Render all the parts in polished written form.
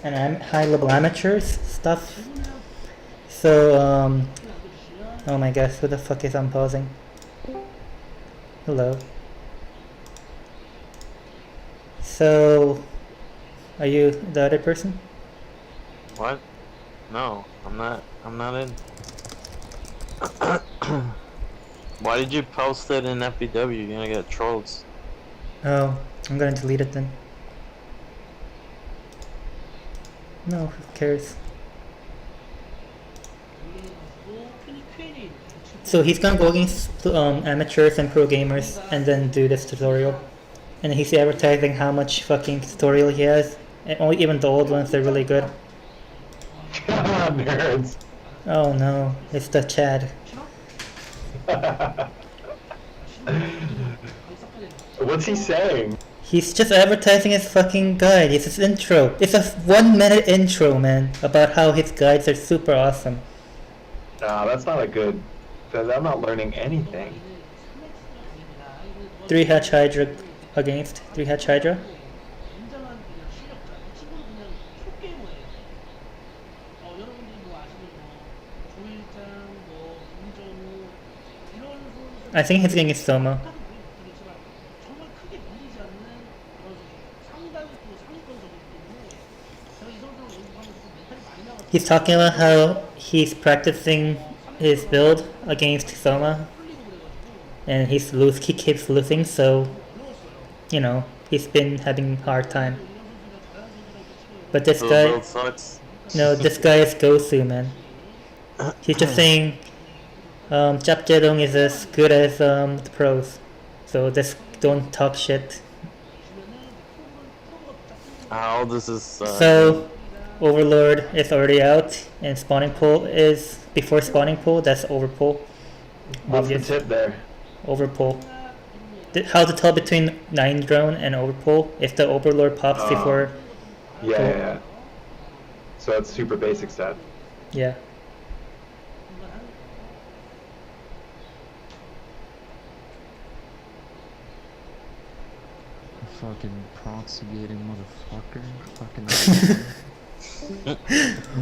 and high level amateurs stuff. So oh my gosh, who the fuck is unpausing? Hello. So are you the other person? What? No, I'm not in. Why did you post it in FBW? You're gonna get trolls. Oh, I'm gonna delete it then. No, who cares? So he's gonna go against amateurs and pro gamers and then do this tutorial. And he's advertising how much fucking tutorial he has. And only even the old ones are really good. Nerds. Oh no, it's the Chad. What's he saying? He's just advertising his fucking guide. It's his intro. It's a 1 minute intro, man, about how his guides are super awesome. Nah, that's not a good. I'm not learning anything. 3 hatch hydra against 3 hatch hydra. I think he's getting Soma. He's talking about how he's practicing his build against Soma, and he keeps losing, so you know he's been having a hard time. But this guy, no, this guy is Gosu, man. He's just saying Jap Jedong is as good as the pros, so just don't talk shit. How old is this? So Overlord is already out, and spawning pool is before spawning pool. That's overpull. What's the tip there? Overpull. How to tell between 9 drone and overpull if the Overlord pops before. Yeah. So it's super basic stuff. Yeah. Fucking proxy-gating motherfucker. Fucking.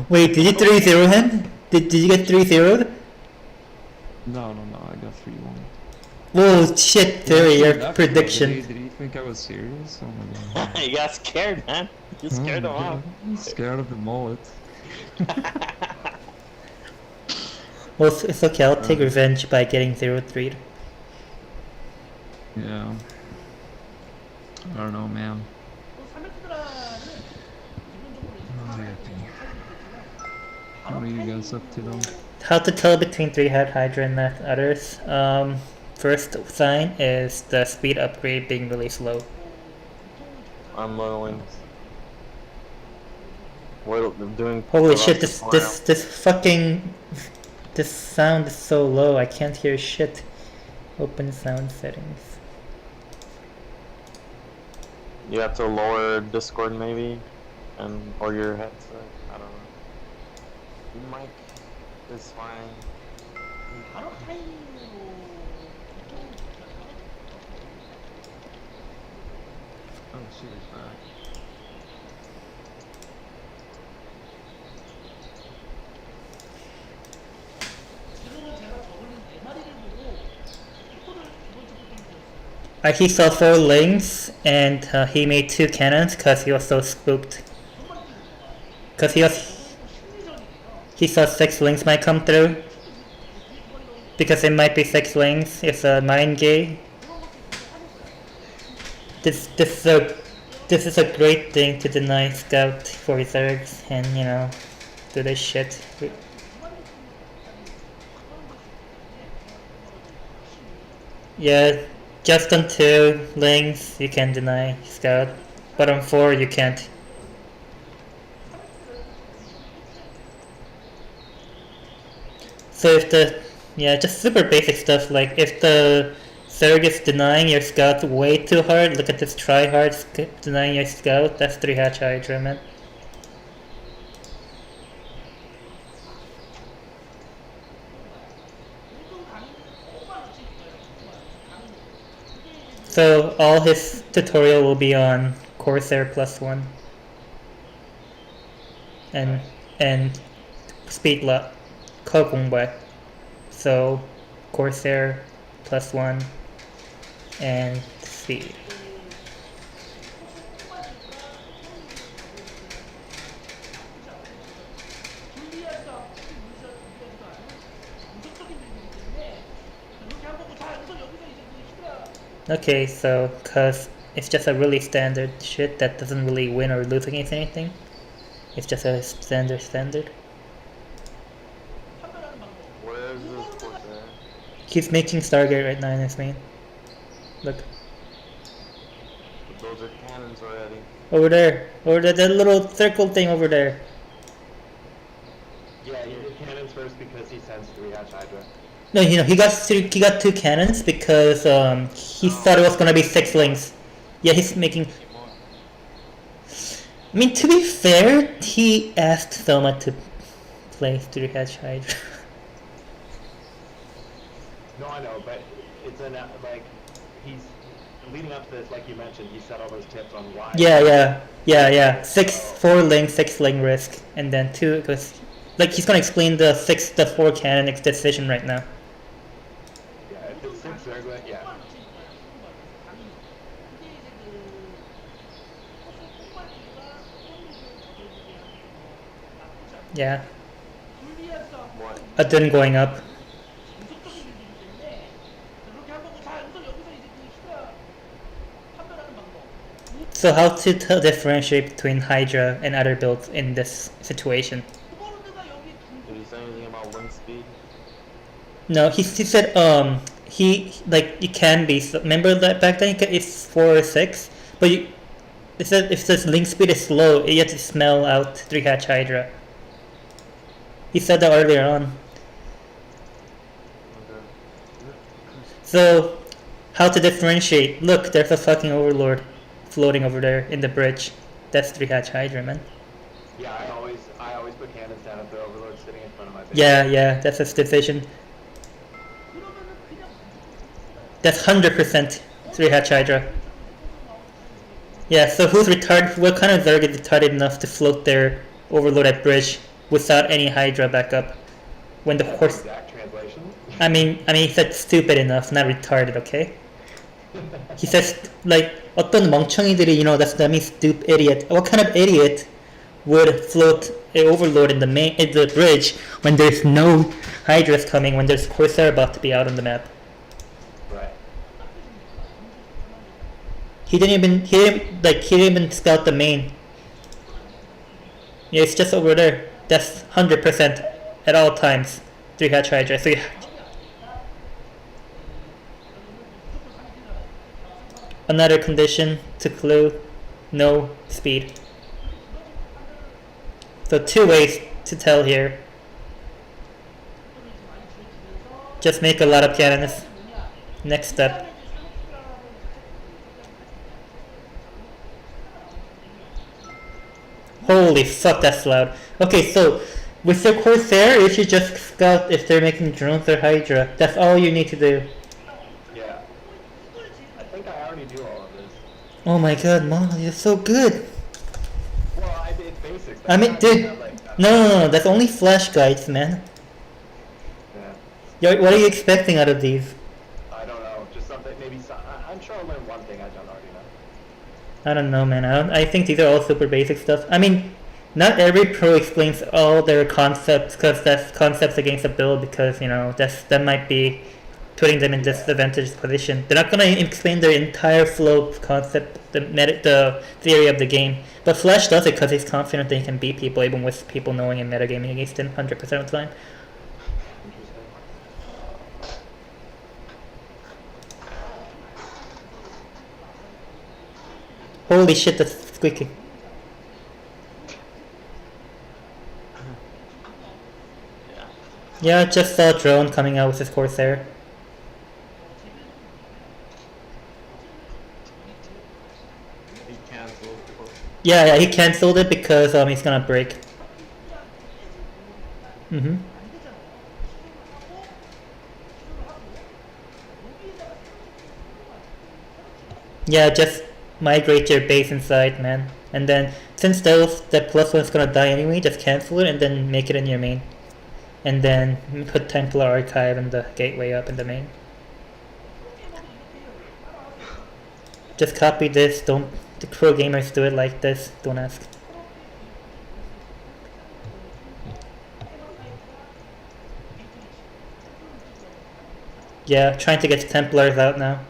Wait, did you 3-0 him? Did you get 3-0'd? No, I got 3-1. Whoa, shit, Terry, your prediction. Did he think I was serious? Oh my god. You got scared, man. You scared him off. Scared of the mullet. Well, it's okay, I'll take revenge by getting 0-3'd. Yeah. I don't know, man. What are you guys up to though? How to tell between 3 head hydra and others? First sign is the speed upgrade being really slow. I'm leveling. What I'm doing? Holy shit! This sound is so low. I can't hear shit. Open sound settings. You have to lower Discord maybe, or your headset. I don't know. Your mic is fine. Oh shit, he's back. He saw 4 links and he made 2 cannons because he was so spooked. Because he saw 6 links might come through. Because it might be 6 links. It's a mind gay. This is a great thing to deny scout for reserves and you know do this shit. Yeah, just on 2 links you can deny scout, but on 4 you can't. So if just super basic stuff like if the Zerg is denying your scout way too hard, look at this try-hard denying your scout, that's 3 hatch hydra, man. So all his tutorial will be on Corsair +1. and and speed lot 공부해. So Corsair +1 and speed. Okay, so cause it's just a really standard shit that doesn't really win or lose against anything. It's just a standard. Where is this Corsair? He's making Stargate right now in his main. Look. Those are cannons already. Over there. That little circle thing over there. Yeah, he did cannons first because he sends 3-hatch hydra. No, he got two cannons because he thought it was gonna be 6 links. Yeah, he's making. I mean, to be fair, he asked Soma to play 3-hatch hydra. No, I know, but it's like he's leading up to this, like you mentioned, he set all those tips on why. Yeah. 4 link, 6 link risk, and then 2 because like he's gonna explain the 4 cannon decision right now. Yeah, if it's 6, they're good. Yeah. Yeah, What? a turn going up. So how to differentiate between Hydra and other builds in this situation? Did he say anything about wind speed? No, he said he like it can be. So remember that back then it's 4 or 6, but it said if this link speed is slow, you have to smell out 3-hatch Hydra. He said that earlier on. Okay. So how to differentiate? Look, there's a fucking Overlord floating over there in the bridge. That's 3-hatch Hydra, man. Yeah, I always put cannons down if the overlord's sitting in front of my base. Yeah, that's his decision. That's 100% 3-hatch Hydra. Yeah, so who's retarded? What kind of Zerg is retarded enough to float their Overlord at bridge without any Hydra backup? When the That's horse. the exact translation. I mean, he said stupid enough, not retarded. Okay. He says like 어떤 멍청이들이, that means stupid idiot. What kind of idiot would float an Overlord in the bridge when there's no Hydras coming, when there's Corsair about to be out on the map? Right. He didn't even scout the main. Yeah, it's just over there. That's 100% at all times 3-hatch Hydra. So another condition to clue, no speed. So 2 ways to tell here. Just make a lot of cannons. Next step. Holy fuck, that's loud. Okay, so with the Corsair, you should just scout if they're making drones or Hydra. That's all you need to do. Yeah. I think I already do all of this. Oh my god, Mom, you're so good. Well, I did basics. I mean, That's dude, not like that. no, that's only flash guides, man. Yeah. What are you expecting out of these? I don't know. Just something. Maybe some. I'm sure I'll learn one thing I don't already know. I don't know, man. I think these are all super basic stuff. I mean, not every pro explains all their concepts because that's concepts against a build because, that might be putting them in disadvantaged position. They're not going to explain their entire flow concept, the theory of the game. But Flash does it because he's confident that he can beat people even with people knowing and metagaming against him 100% of the time. Interesting. Holy shit, that's squeaking. Yeah, just saw a drone coming out with his Corsair. He canceled. Yeah, he cancelled it because he's gonna break. Yeah, just migrate your base inside, man. And then since that plus one's gonna die anyway, just cancel it and then make it in your main. And then put Templar Archive and the gateway up in the main. Just copy this, don't the pro gamers do it like this, don't ask. Yeah, trying to get Templars out now.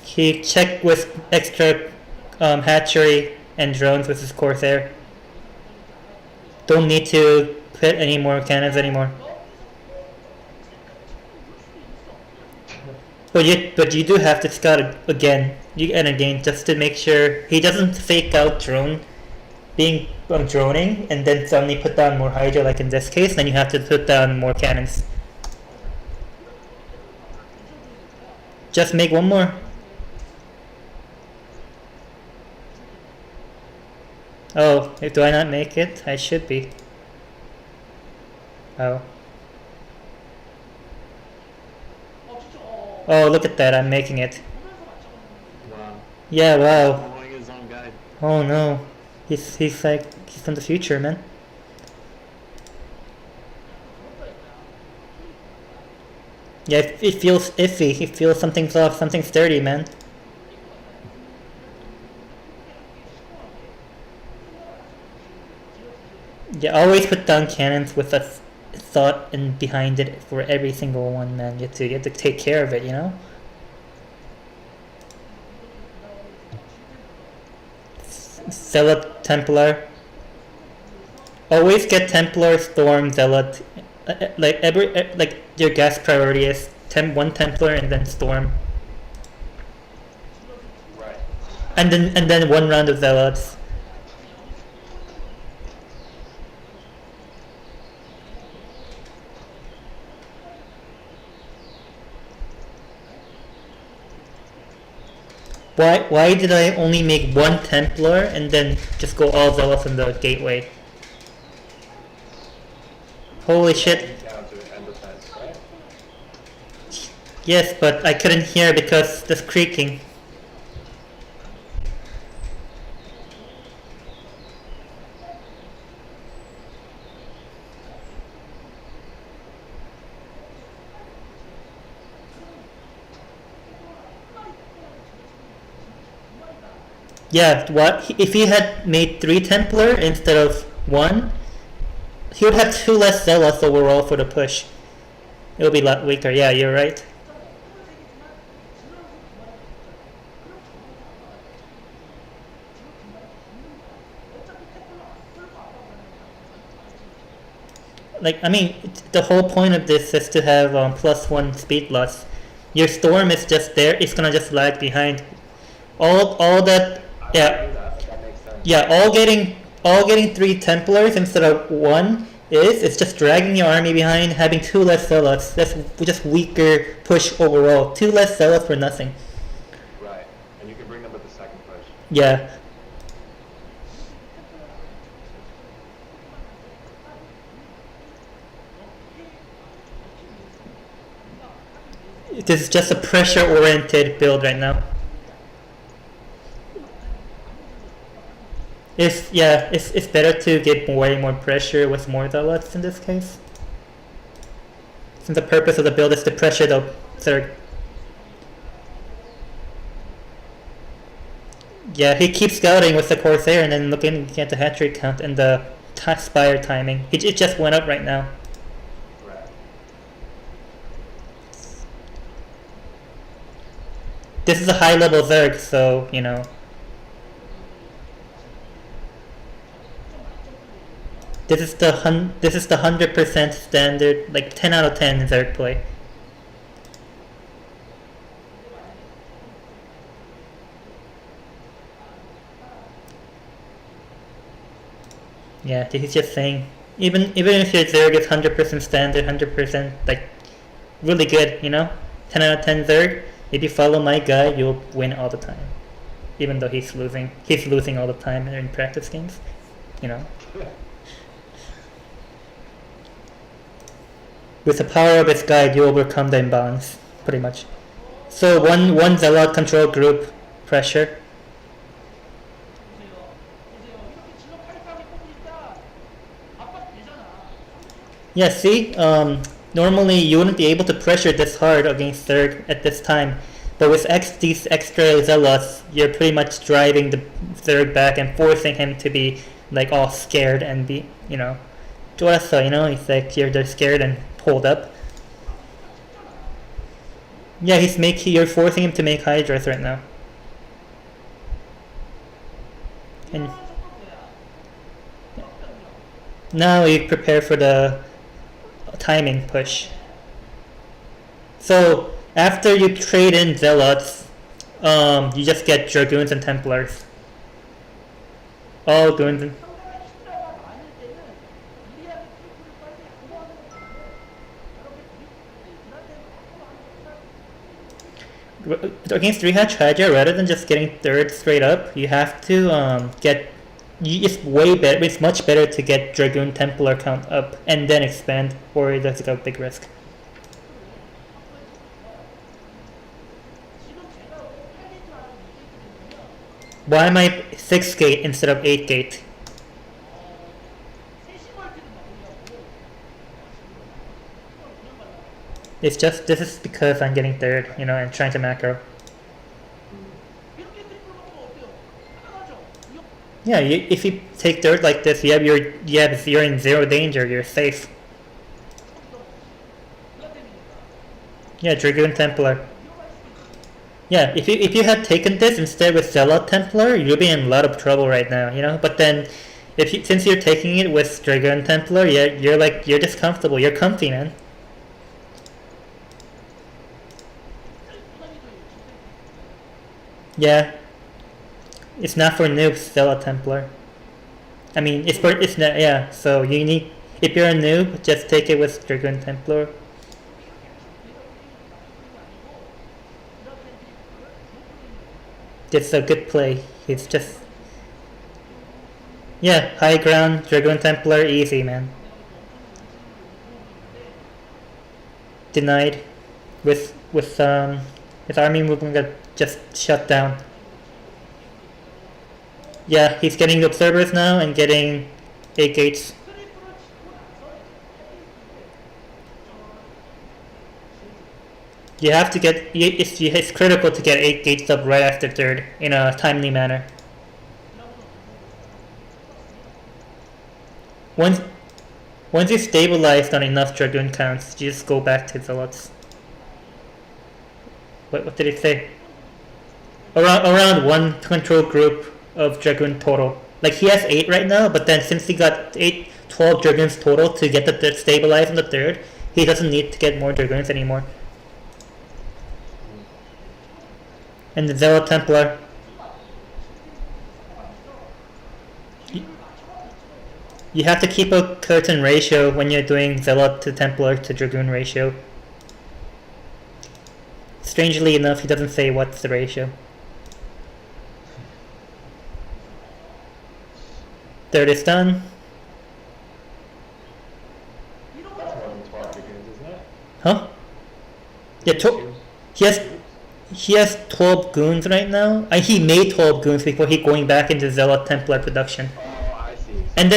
He checked with extra hatchery and drones with his Corsair. Don't need to put any more cannons anymore. But you do have to scout again and again just to make sure he doesn't fake out being droning and then suddenly put down more hydra like in this case. Then you have to put down more cannons. Just make one more. Oh, do I not make it? I should be. Oh. Oh, look at that, I'm making it. Wow. Yeah, wow. Following his own guide. Oh no. He's from the future, man. Yeah, it feels iffy. It feels something's off, something's dirty, man. Yeah, always put down cannons with a thought and behind it for every single one, man. You have to take care of it, you know? Zealot, Templar. Always get Templar, Storm, Zealot. Like your gas priority is one Templar and then Storm. Right. And then one round of Zealots. Why did I only make one Templar and then just go all Zealots in the gateway? Holy shit. Down to 10%, right? Yes, but I couldn't hear because this creaking. Yeah, what if he had made 3 Templar instead of 1? He would have 2 less Zealots overall for the push. It would be a lot weaker. Yeah, you're right. Like, I mean, the whole point of this is to have +1 speed loss. Your Storm is just there. It's gonna just lag behind. All that. Yeah. That makes sense. Yeah, all getting 3 Templars instead of 1 it's just dragging your army behind, having 2 less Zealots. That's just weaker push overall. 2 less Zealots for nothing. Right. And you can bring them with the second push. Yeah. This is just a pressure-oriented build right now. It's better to get way more pressure with more Zealots in this case. Since the purpose of the build is to pressure the third. Yeah, he keeps scouting with the Corsair and then looking at the hatchery count and the Spire timing. It just went up right now. Right. This is a high level Zerg, so, you know. This is the 100% standard, like 10 out of 10 Zerg play. Yeah, he's just saying, even if your Zerg is 100% standard, 100% like really good, you know, 10 out of 10 Zerg, if you follow my guide, you'll win all the time. Even though he's losing all the time in practice games, you know. With the power of its guide, you overcome the imbalance, pretty much. So one Zealot control group pressure. Yeah, see, normally you wouldn't be able to pressure this hard against third at this time, but with these extra zealots, you're pretty much driving the third back and forcing him to be like all scared and be, Jorasa, it's like they're scared and pulled up. Yeah, you're forcing him to make hydras right now. And now you prepare for the timing push. So after you trade in zealots, you just get dragoons and templars. All goons and against 3-hatch hydra, rather than just getting third straight up, you have to it's much better to get dragoon templar count up and then expand, or that's a big risk. Why am I 6 gate instead of 8 gate? This is because I'm getting third, and trying to macro. Yeah, if you take third like this, you're in zero danger. You're safe. Yeah, Dragoon Templar. Yeah, if you had taken this instead with Zealot Templar, you'd be in a lot of trouble right now. But then, since you're taking it with Dragoon Templar, you're just comfortable. You're comfy, man. Yeah. It's not for noobs, Zealot Templar. I mean, it's not, yeah, so if you're a noob, just take it with Dragoon Templar. It's a good play. It's just, yeah, high ground, Dragoon Templar, easy, man. Denied. With his army movement got just shut down. Yeah, he's getting the observers now and getting 8 gates. You have to get, it's critical to get 8 gates up right after third in a timely manner. Once you've stabilized on enough Dragoon counts, you just go back to Zealots. What did it say? Around one control group of Dragoon total. Like, he has 8 right now, but then since he got 12 Dragoons total to get the stabilize on the third, he doesn't need to get more Dragoons anymore. And the Zealot Templar. You have to keep a certain ratio when you're doing Zealot to Templar to Dragoon ratio. Strangely enough, he doesn't say what's the ratio. Third is done. That's more than 12 dragoons, isn't it? Huh? Yeah, he has 12 goons right now. He made 12 goons before he going back into Zealot Templar production. Oh, I see. And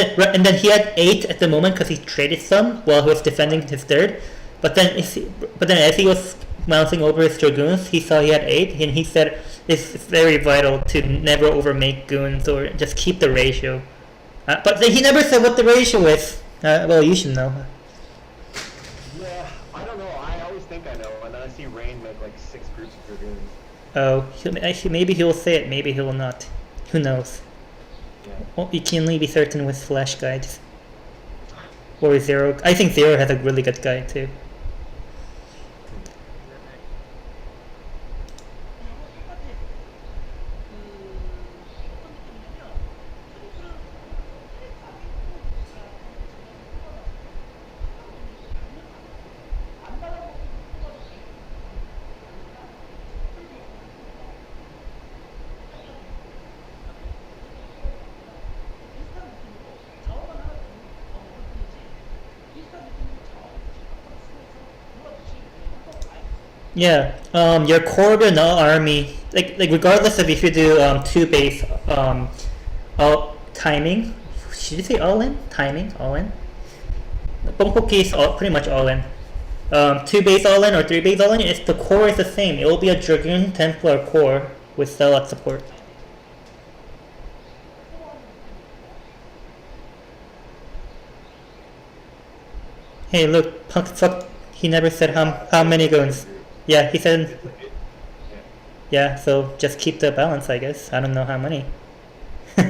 then he had 8 at the moment because he traded some while he was defending his third. But then as he was mounting over his dragoons, he saw he had 8, and he said it's very vital to never overmake goons or just keep the ratio. But he never said what the ratio is. Well, you should know. Yeah, I don't know. I always think I know, and then I see Rain make like 6 groups of dragoons. Oh, maybe he'll say it, maybe he will not. Who knows? Yeah. Well, you can only be certain with flash guides. Or Zero. I think Zero has a really good guide too. Yeah, your core of your army, like regardless of if you do 2 base all timing, should you say all in? Timing, all in? Bunpoki is pretty much all in. 2 base all in or 3 base all in, it's the core is the same. It will be a Dragoon Templar core with Zealot support. Hey, look, Punk fuck. He never said how many goons. Yeah, he said. Yeah, so just keep the balance, I guess. I don't know how many. I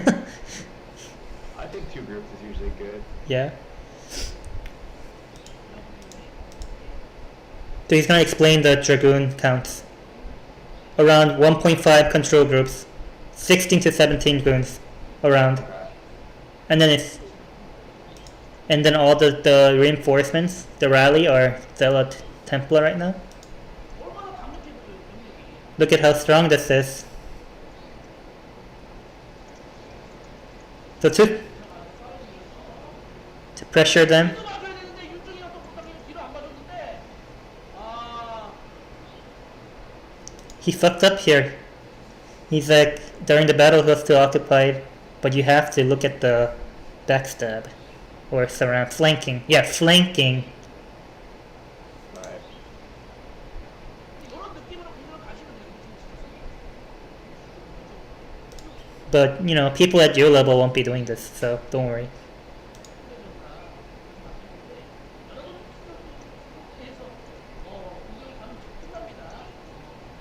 think 2 groups is usually good. Yeah. So he's gonna explain the Dragoon counts. Around 1.5 control groups, 16 to 17 goons around. And then all the reinforcements, the rally are Zealot Templar right now. Look at how strong this is. So to pressure them. He fucked up here. He's like, during the battle he was still occupied, but you have to look at the backstab. Or surround, flanking. Yeah, flanking. Right. But, you know, people at your level won't be doing this, so don't worry.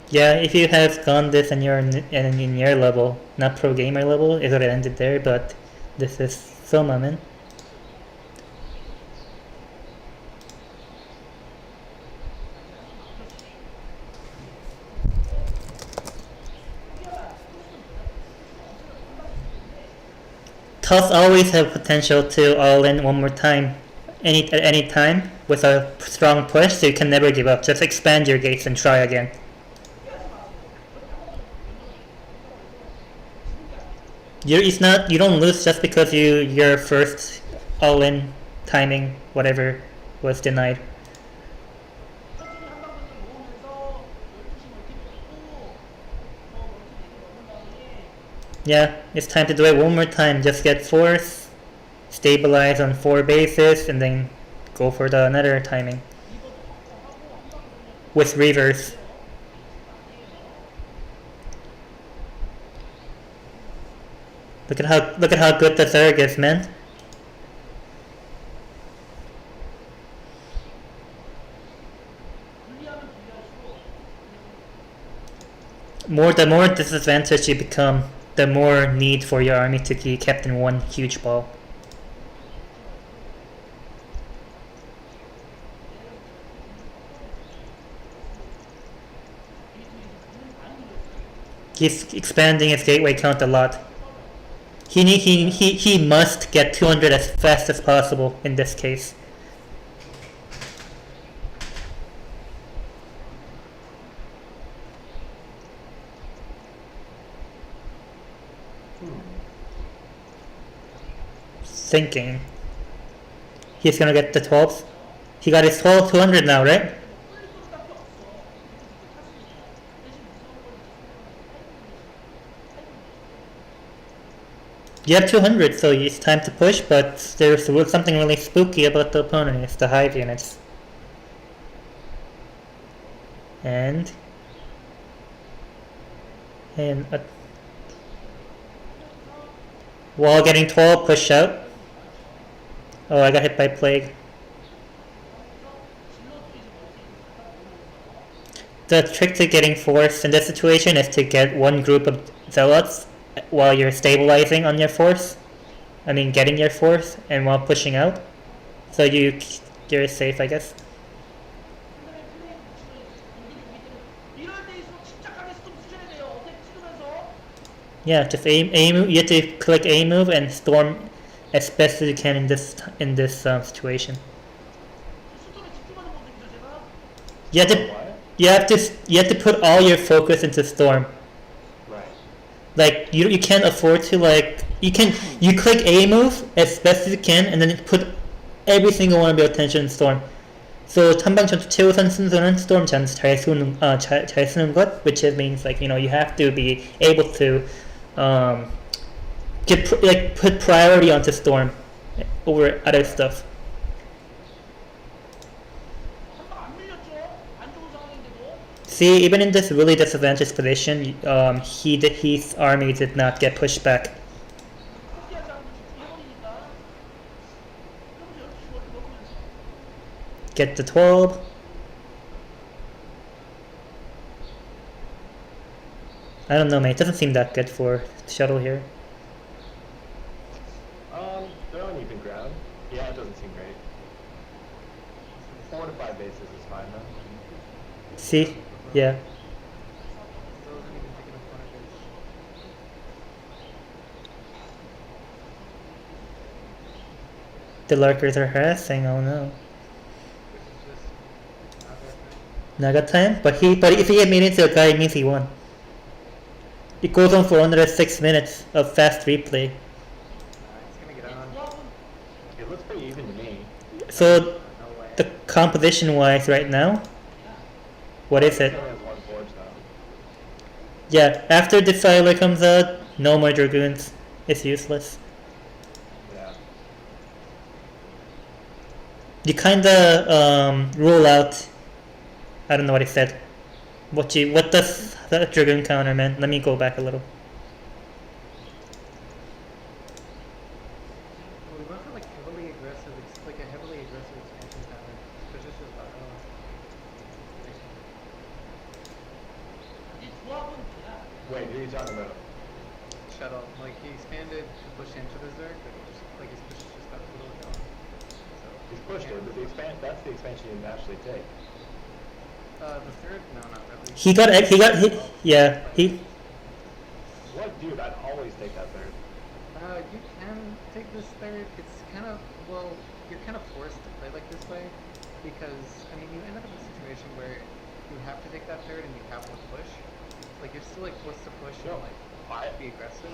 Yeah, if you have gone this and you're in your level, not pro gamer level, it would have ended there, but this is Soma, man. Toss always have potential to all in one more time, at any time, with a strong push, so you can never give up. Just expand your gates and try again. You don't lose just because your first all in timing, whatever, was denied. Yeah, it's time to do it one more time. Just get force, stabilize on 4 bases, and then go for the another timing with reverse. Look at how good the Zerg is, man. The more disadvantaged you become, the more need for your army to be kept in one huge ball. He's expanding his gateway count a lot. He must get 200 as fast as possible in this case. Thinking. He's gonna get the 12th. He got his 200 now, right? You have 200, so it's time to push, but there's something really spooky about the opponent. It's the hive units. And while getting 12, push out. Oh, I got hit by plague. The trick to getting force in this situation is to get one group of zealots while you're stabilizing on your force. I mean getting your force, and while pushing out. So you're safe, I guess. Yeah, just aim. You have to click A move and storm as best as you can in this situation. You have to put all your focus into storm. Right. Like you can't afford to you click A move as best as you can and then put every single one of your attention in storm. So 탐방 전투 최우선 순서는 storm chance 잘 쓰는 것, which means you have to be able to put priority onto storm over other stuff. See, even in this really disadvantaged position, his army did not get pushed back. Get the 12. I don't know, mate. It doesn't seem that good for shuttle here. They're on even ground. Yeah, it doesn't seem great. 4 to 5 bases is fine though. See? Yeah. The lurkers are harassing. Oh no. Naga time, but if he had made it into a guy, it means he won. It goes on for under 6 minutes of fast replay. It's gonna get on. It looks pretty even to me. So No way. the composition wise right now, what is it? It only has 1 forge though. Yeah, after Defiler comes out, no more Dragoons. It's useless. Yeah. You kinda rule out. I don't know what he said. What does the Dragoon counter, man? Let me go back a little. Well, we went for like heavily aggressive, like a heavily aggressive expansion pattern. Which is just about Wait, who are you talking about? shuttle. Like he expanded to push into the Zerg, but it just like his push just got a little going. So He's pushed it, but that's the expansion you didn't actually take. the third, no, not really. Yeah, What, dude? I'd always take that third. You can take this third. It's kind of, well, you're kind of forced to play like this way because, I mean, you end up in a situation where you have to take that third and you have to push. Like, you're still, like, forced to push and, like, be aggressive.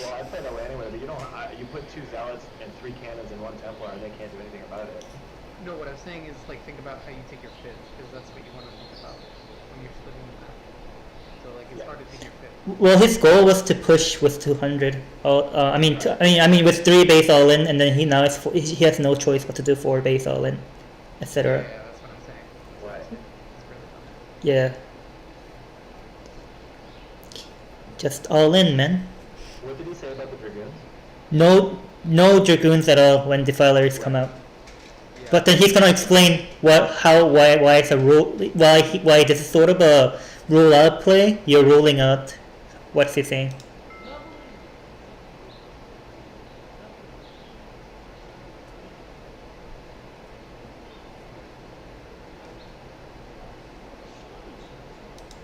Well, I'd play that way anyway, but you don't. You put 2 zealots and 3 cannons and 1 Templar, and they can't do anything about it. No, what I'm saying is, like, think about how you take your fifth, because that's what you want to think about when you're splitting the map. So, like, it's hard to take your fifth. well, his goal was to push with 200. I mean, with 3 base all in, and then he has no choice but to do 4 base all in, etc. Yeah, that's what I'm saying. Right. It's really dumb. Yeah. Just all in, man. What did he say about the Dragoons? No Dragoons at all when Defilers come out. Yeah. But then he's gonna explain why it's a rule, why this is sort of a rule out play. You're ruling out. What's he saying?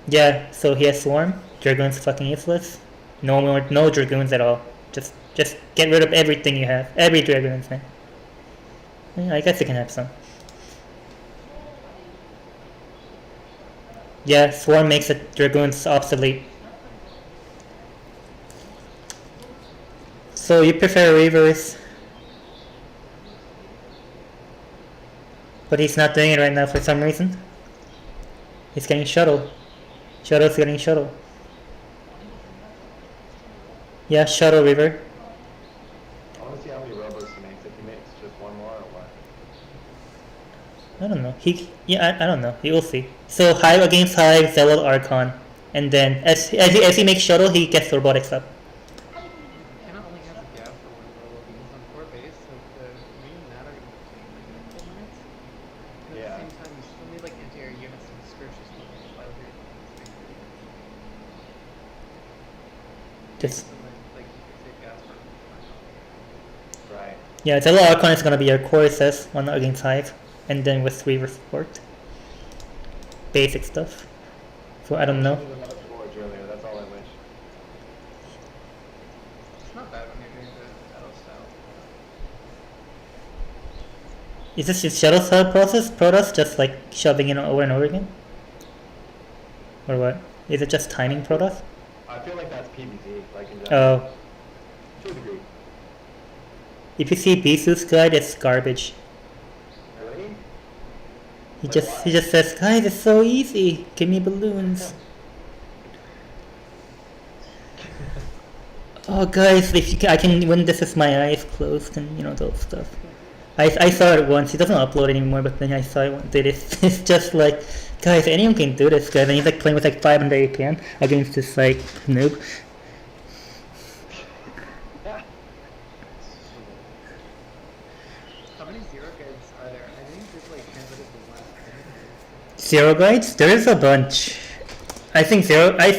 Yeah, so he has Swarm. Dragoon's fucking useless. No Dragoons at all. Just get rid of everything you have. Every Dragoons, man. Yeah, I guess you can have some. Yeah, Swarm makes the Dragoons obsolete. So you prefer Reavers. But he's not doing it right now for some reason. He's getting Shuttle. Shuttle's getting Shuttle. Yeah, Shuttle Reaver. I want to see how many robos he makes. If he makes just 1 more or what? I don't know. I don't know. You'll see. So Hive against Hive, Zealot Archon, and then as he makes Shuttle, he gets robotics up. You cannot only have a gap for 1 robo because on 4 base, like, the main matter in like a couple minutes. And Yeah. at the same time, you still need, like, anti-air units and skirmishes to fly over your things. Just So then, like, you can save gas for Right. yeah, Zealot Archon is gonna be your core SS one against Hive, and then with Reaver support. Basic stuff. So I don't know. Needed another forge earlier. That's all I wish. It's not bad when you're doing the battle style. Is this just shuttle style Protoss just like shoving it over and over again? Or what? Is it just timing Protoss? I feel like that's PvZ, like in general. Oh. To a degree. If you see Bisu's guide, it's garbage. Really? He just says, guys, it's so easy. Give me balloons. Oh, guys, if you I can win this with my eyes closed and those stuff. I saw it once. He doesn't upload anymore, but then I saw it once. Dude, it's just like, guys, anyone can do this, guys. And he's like playing with like 500 APM against this like noob. How many zero guides are there? I think there's like translated to one. Zero guides? There is a bunch. I think zero. I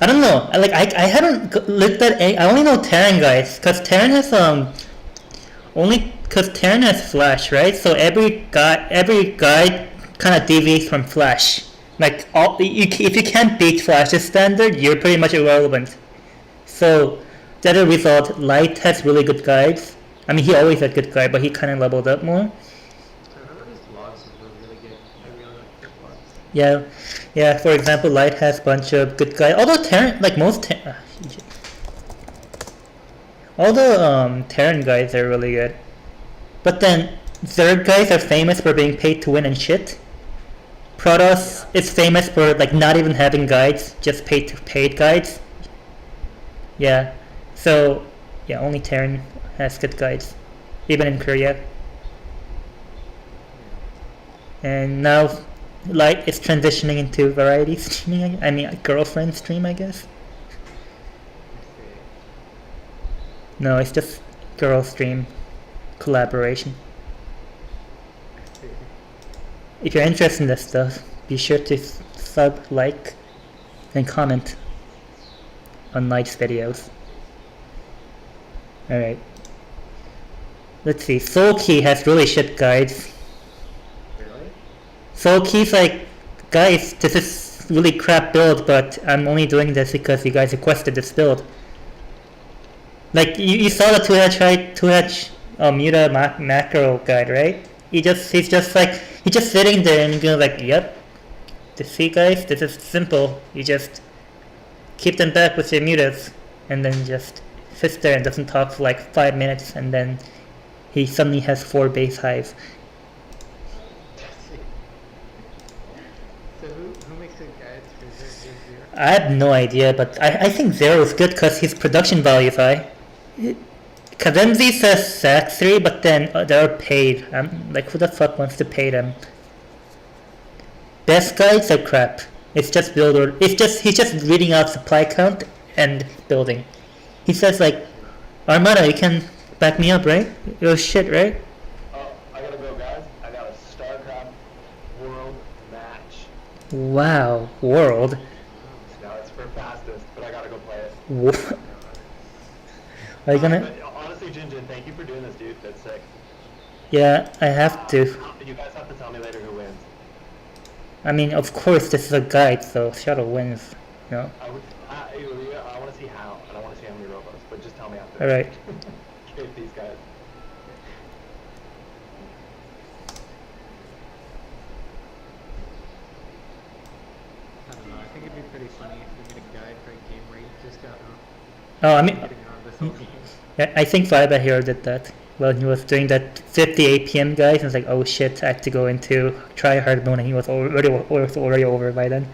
don't know. I haven't looked at any. I only know Terran guides because Terran has only because Terran has Flash, right? So every guide kind of deviates from Flash. Like if you can't beat Flash's standard, you're pretty much irrelevant. So as a result, Light has really good guides. I mean, he always had good guide, but he kind of leveled up more. I remember his vlogs were really good. I really liked his vlogs. Yeah. For example, Light has a bunch of good guys. Although Terran, like most all the Terran guys are really good. But then Zerg guys are famous for being paid to win and shit. Protoss is famous for like not even having guides, just paid guides. Yeah. So yeah, only Terran has good guides, even in Korea. And now Light is transitioning into variety streaming. I mean, girlfriend stream, I guess. No, it's just girl stream collaboration. If you're interested in this stuff, be sure to sub, like, and comment on Light's videos. Alright. Let's see. Soulkey has really shit guides. Really? Soulkey's like, guys, this is really crap build, but I'm only doing this because you guys requested this build. Like, you saw the two-hedge Muta macro guide, right? He's just sitting there and you're like, yep. See guys, this is simple. You just keep them back with your mutas and then just sits there and doesn't talk for like 5 minutes and then he suddenly has 4 base hives. So who makes the guides for Zero? I have no idea, but I think Zero is good because his production value is high. Kazemzi says SAC 3, but then they're paid. Like, who the fuck wants to pay them? Best guides are crap. It's just builder. He's just reading out supply count and building. He says like, Armada, you can back me up, right? You're shit, right? Oh, I gotta go, guys. I got a StarCraft World match. Wow, world. Now it's for fastest, but I gotta go play it. What? Are you gonna? But honestly, Jinjin, thank you for doing this, dude. That's sick. Yeah, I have to. You guys have to tell me later who wins. I mean, of course, this is a guide, so Shuttle wins. No. I want to see how, and I want to see how many robos, but just tell me after. All right. Okay, these guys. I don't know. I think it'd be pretty funny if we made a guide for a game where you just got Oh, I mean, getting around this whole game. yeah, I think Vibe Hero did that. Well, he was doing that 50 APM guys, and it's like, oh shit, I have to go into try hard mode, and he was already over by then.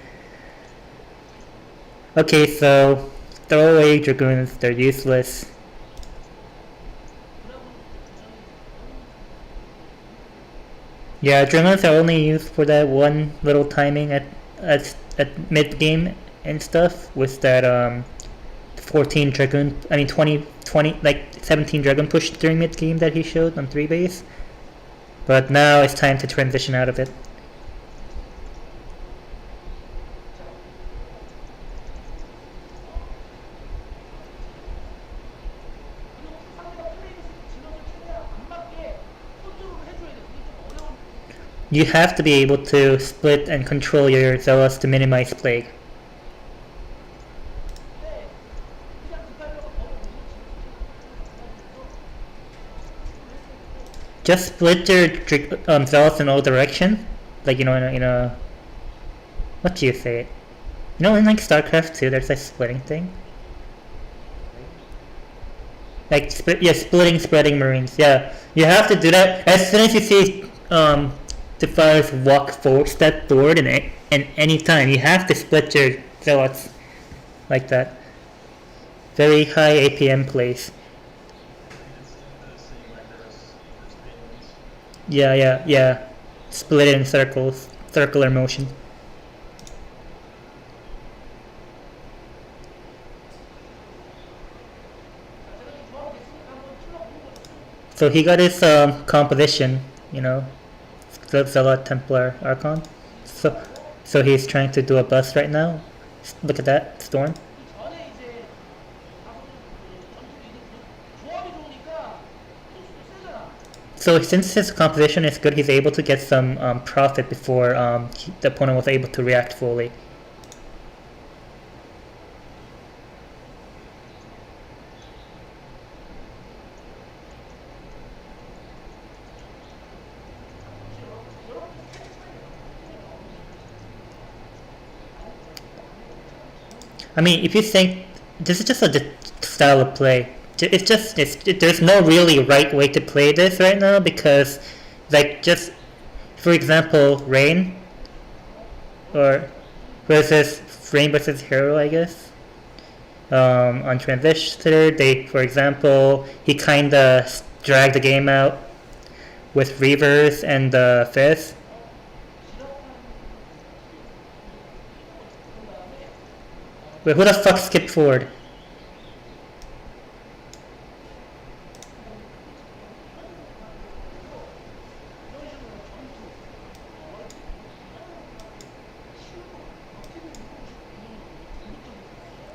Okay, so throwaway Dragoons, they're useless. Yeah, Dragoons are only used for that one little timing at mid game and stuff with that 14 Dragoon, I mean 20 like 17 Dragon push during mid game that he showed on 3 base. But now it's time to transition out of it. You have to be able to split and control your Zealots to minimize plague. Just split your Zealots in all direction, like, you know, in a what do you say? You know, in like StarCraft 2, there's a splitting thing. Like spreading Marines. Yeah, you have to do that as soon as you see the fighters step forward, and any time you have to split your Zealots like that. Very high APM plays. Yeah. Split it in circles, circular motion. So he got his composition, you know, Zealot, Templar, Archon. So, so he's trying to do a bust right now. Look at that storm. So since his composition is good, he's able to get some profit before the opponent was able to react fully. I mean, if you think this is just a style of play, there's no really right way to play this right now because, like, just for example, Rain versus Hero, I guess. On Transistor, for example, he kinda dragged the game out with Reavers and Fizz. Wait, who the fuck skipped forward?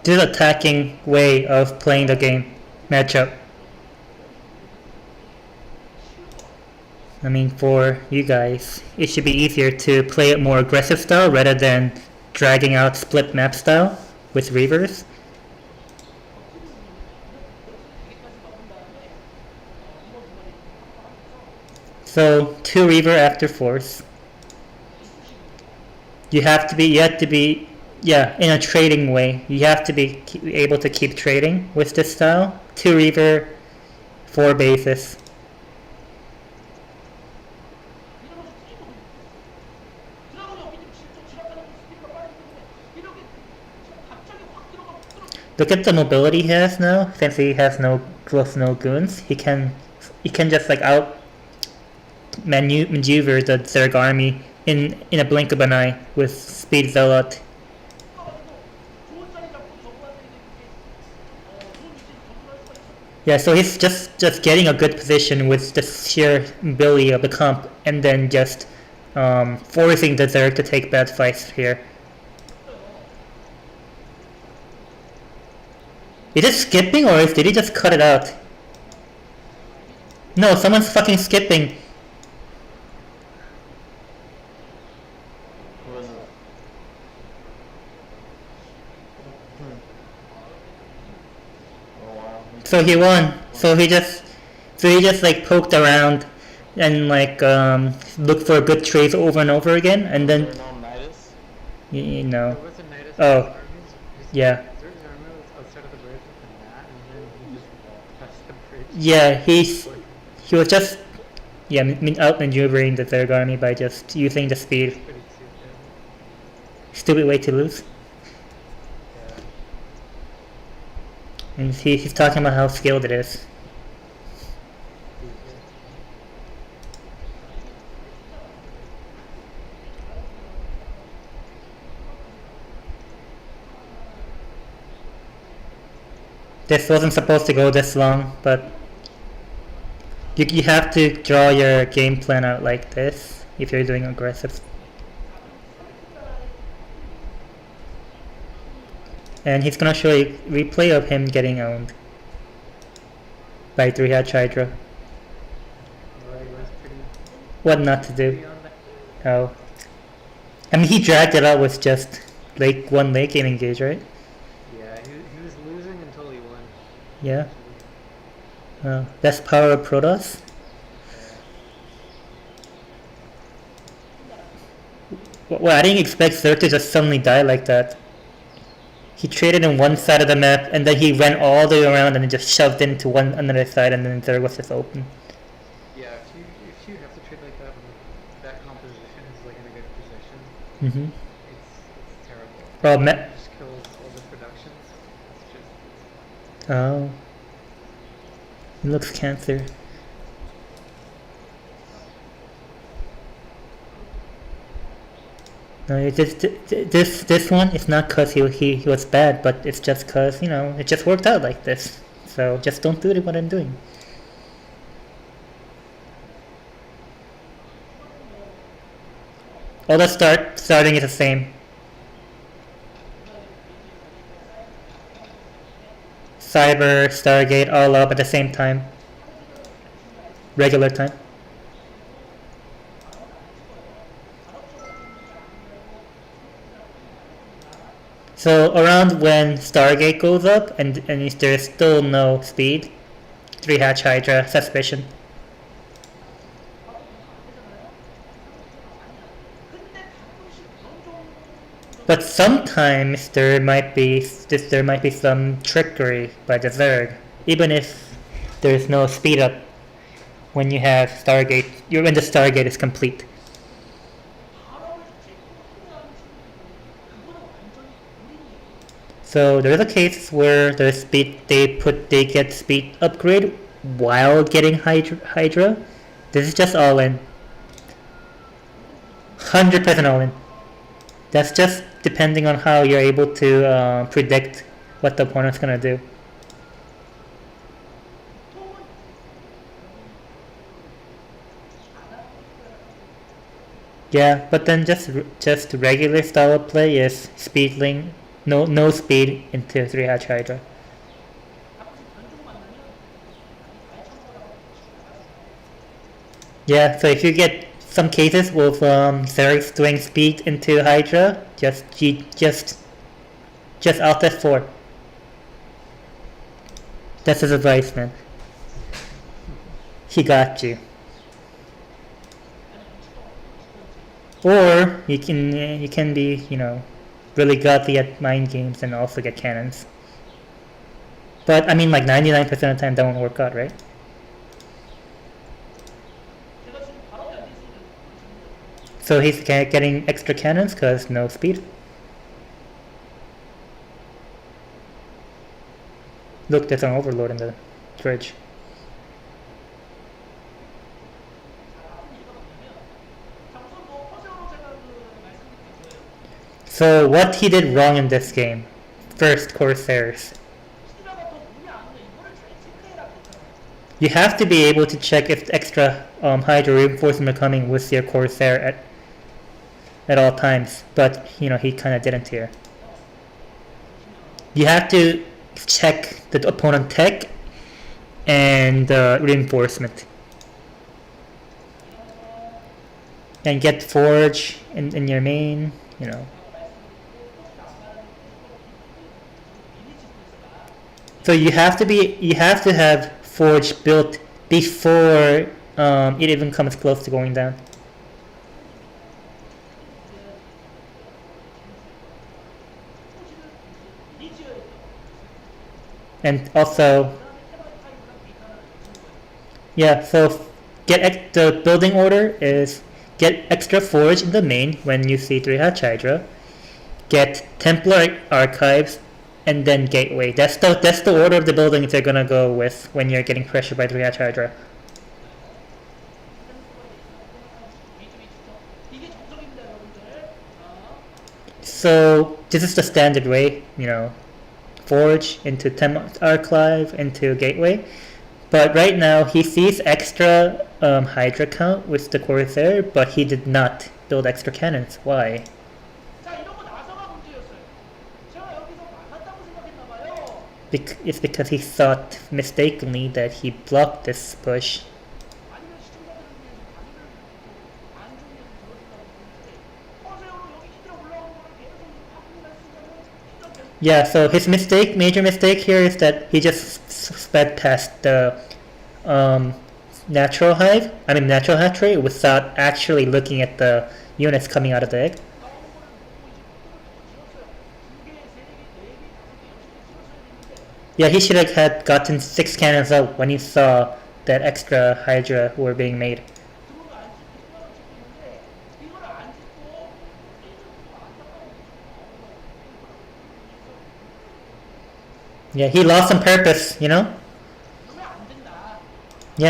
This is attacking way of playing the game matchup. I mean, for you guys, it should be easier to play it more aggressive style rather than dragging out split map style with Reavers. So 2 Reaver after Force. You have to be in a trading way. You have to be able to keep trading with this style. 2 Reaver, 4 bases. Look at the mobility he has now. Since he has no goons, he can just like out maneuver the Zerg army in a blink of an eye with Speed Zealot. Yeah, so he's just getting a good position with the sheer ability of the comp, and then just forcing the Zerg to take bad fights here. Is it skipping or did he just cut it out? No, someone's fucking skipping. Who is it? Oh wow. So he won. So he just like poked around and like looked for good trades over and over again, and then Is there no Nidus? you know. There was a Nidus Oh, armies, yeah. Zerg's army was outside of the bridge with the mat, and then he just walked past the bridge. Yeah, he was just outmaneuvering the Zerg army by just using the speed. Pretty stupid. Stupid way to lose. Yeah. And he's talking about how skilled it is. This wasn't supposed to go this long, but you have to draw your game plan out like this if you're doing aggressive. And he's gonna show a replay of him getting owned by 3-hatch hydra. Right, it was pretty, What not to do. pretty on that. Oh. I mean, he dragged it out with just one late game engage, right? Yeah, he was losing until he won. Yeah. That's power of Protoss. Well, I didn't expect Zerg to just suddenly die like that. He traded in one side of the map, and then he went all the way around and then just shoved into another side, and then Zerg was just open. Yeah, if you have to trade like that when that composition is like in a good position, Mm-hmm. it's terrible. Well, It just kills all the productions. It's just oh. It looks cancer. No, it just this one. It's not cause he was bad, but it's just cause it just worked out like this. So just don't do what I'm doing. All the starting is the same. Cyber, Stargate, all up at the same time. Regular time. So around when Stargate goes up and if there's still no speed, 3-hatch Hydra, suspicion. But sometimes there might be some trickery by the Zerg, even if there's no speed up when you have Stargate. When the Stargate is complete. So there's a case where there's speed. They get speed upgrade while getting Hydra. This is just all in. 100% all in. That's just depending on how you're able to predict what the opponent's gonna do. Yeah, but then just regular style of play is speedling, no speed into 3-hatch Hydra. Yeah, so if you get some cases with Zergs doing speed into Hydra, just out that 4. That's his advice, man. He got you. Or you can be really godly at mind games and also get cannons. But I mean, like 99% of the time that won't work out, right? So he's getting extra cannons because no speed. Look, there's an overload in the fridge. So what he did wrong in this game? First, Corsairs. You have to be able to check if extra Hydra reinforcements are coming with your Corsair at all times, but he kind of didn't here. You have to check the opponent tech and reinforcement, and get Forge in your main. So you have to have Forge built before it even comes close to going down. And also, yeah, so the building order is get extra Forge in the main when you see 3-hatch Hydra, get Templar Archives, and then Gateway. That's the order of the buildings they're gonna go with when you're getting pressured by 3-hatch Hydra. So this is the standard way, Forge into Archive into Gateway. But right now he sees extra Hydra count with the Corsair, but he did not build extra cannons. Why? It's because he thought mistakenly that he blocked this push. Yeah, so his major mistake here is that he just sped past the natural hatch rate without actually looking at the units coming out of the egg. Yeah, he should have had gotten 6 cannons out when he saw that extra Hydra were being made. Yeah, he lost on purpose, Yeah,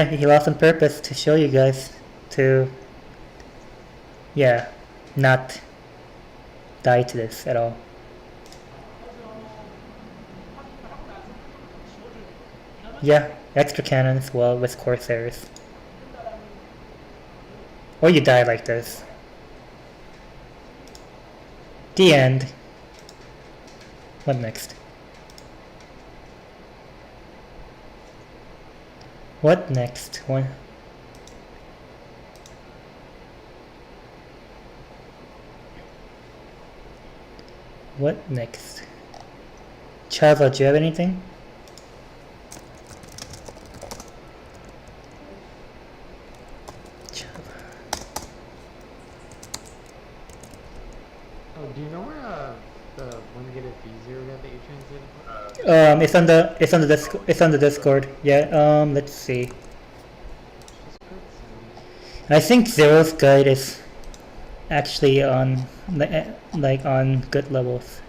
he lost on purpose to show you guys to, not die to this at all. Yeah, extra cannon as well with Corsairs. Or you die like this. The end. What next? What next? One. What next? Chava, do you have anything? Oh, do you know where the Wingate V0 got that you translated? It's on the Discord. Yeah. Let's see. I think Zero's guide is actually on like on good levels.